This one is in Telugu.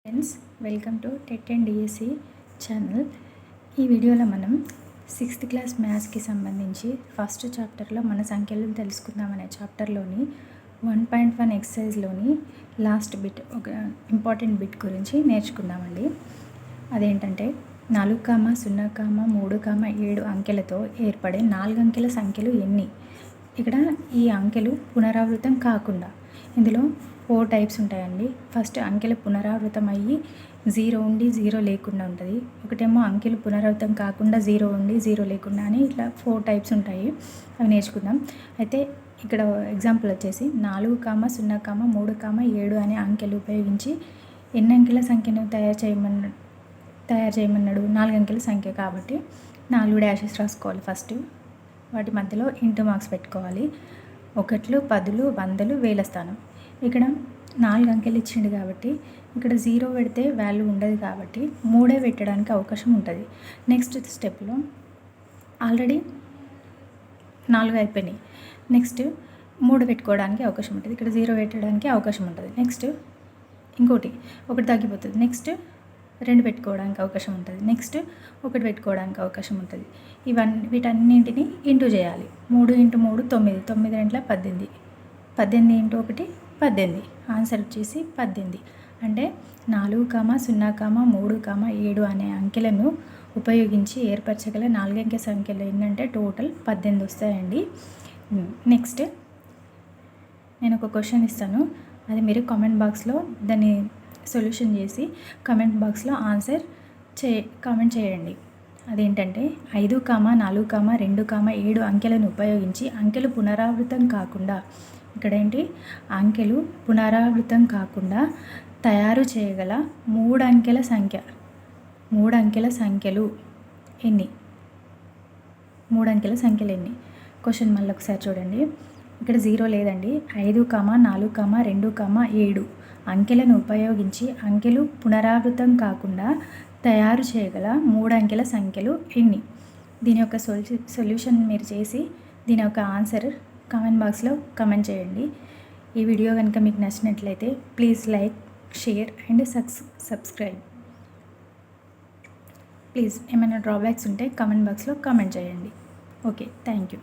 Friends, welcome to TET and DSC channel. ఈ వీడియోలో మనం 6th క్లాస్ మ్యాథ్స్కి సంబంధించి ఫస్ట్ చాప్టర్లో మన సంఖ్యలను తెలుసుకుందామనే చాప్టర్లోని 1.1 ఎక్సర్సైజ్లోని లాస్ట్ బిట్, ఒక ఇంపార్టెంట్ బిట్ గురించి నేర్చుకుందామండి. అదేంటంటే 4, 0, 3, 7 అంకెలతో ఏర్పడే 4 అంకెల సంఖ్యలు ఎన్ని? ఇక్కడ ఈ అంకెలు పునరావృతం కాకుండా, ఇందులో 4 టైప్స్ ఉంటాయండి. ఫస్ట్ అంకెలు పునరావృతం అయ్యి 0 ఉండి 0 లేకుండా ఉంటుంది. ఒకటేమో అంకెలు పునరావృతం కాకుండా 0 ఉండి 0 లేకుండా అని ఇట్లా 4 టైప్స్ ఉంటాయి. అవి నేర్చుకుందాం. అయితే ఇక్కడ ఎగ్జాంపుల్ వచ్చేసి 4, 0, 3, 7 అనే అంకెలు ఉపయోగించి ఎన్ని అంకెల సంఖ్యను తయారు చేయమన్నాడు? 4 అంకెల సంఖ్య కాబట్టి 4 డాషెస్ రాసుకోవాలి. ఫస్ట్ వాటి మధ్యలో ఇంటూ మార్క్స్ పెట్టుకోవాలి. 1, 10, 100, వేల స్థానం. ఇక్కడ 4 అంకెలు ఇచ్చిండు కాబట్టి ఇక్కడ 0 పెడితే వాల్యూ ఉండదు కాబట్టి 3 పెట్టడానికి అవకాశం ఉంటుంది. నెక్స్ట్ స్టెప్లో ఆల్రెడీ 4 అయిపోయినాయి. నెక్స్ట్ 3 పెట్టుకోవడానికి అవకాశం ఉంటుంది. ఇక్కడ 0 పెట్టడానికి అవకాశం ఉంటుంది. నెక్స్ట్ ఇంకోటి 1 తగ్గిపోతుంది. నెక్స్ట్ 2 పెట్టుకోవడానికి అవకాశం ఉంటుంది. నెక్స్ట్ 1 పెట్టుకోవడానికి అవకాశం ఉంటుంది. వీటన్నింటినీ ఇంటూ చేయాలి. 3 × 3 9, 9 × 18, 18 × 1 18. ఆన్సర్ వచ్చేసి 18. అంటే 4, 0, 3, 7 అనే అంకెలను ఉపయోగించి ఏర్పరచగల 4 అంకెల సంఖ్యలు ఏంటంటే టోటల్ 18 వస్తాయండి. నెక్స్ట్ నేను ఒక క్వశ్చన్ ఇస్తాను, అది మీరు కామెంట్ బాక్స్లో దాన్ని సొల్యూషన్ చేసి కామెంట్ బాక్స్లో ఆన్సర్ కామెంట్ చేయండి. అదేంటంటే 5, 4, 2, 7 అంకెలను ఉపయోగించి అంకెలు పునరావృతం కాకుండా, ఇక్కడ ఏంటి, అంకెలు పునరావృతం కాకుండా తయారు చేయగల 3 అంకెల సంఖ్య. 3 అంకెల సంఖ్యలు ఎన్ని? 3 అంకెల సంఖ్యలు ఎన్ని? క్వశ్చన్ మళ్ళీ ఒకసారి చూడండి. ఇక్కడ 0 లేదండి. 5, 4, 2, 7 అంకెలను ఉపయోగించి అంకెలు పునరావృతం కాకుండా తయారు చేయగల 3 అంకెల సంఖ్యలు ఎన్ని? దీని యొక్క సొల్యూషన్ మీరు చేసి దీని యొక్క ఆన్సర్ కామెంట్ బాక్స్లో కామెంట్ చేయండి. ఈ వీడియో కనుక మీకు నచ్చినట్లయితే please like, share and subscribe. Please ఏమైనా డ్రాబ్యాక్స్ ఉంటే కామెంట్ బాక్స్లో కామెంట్ చేయండి. Okay, thank you.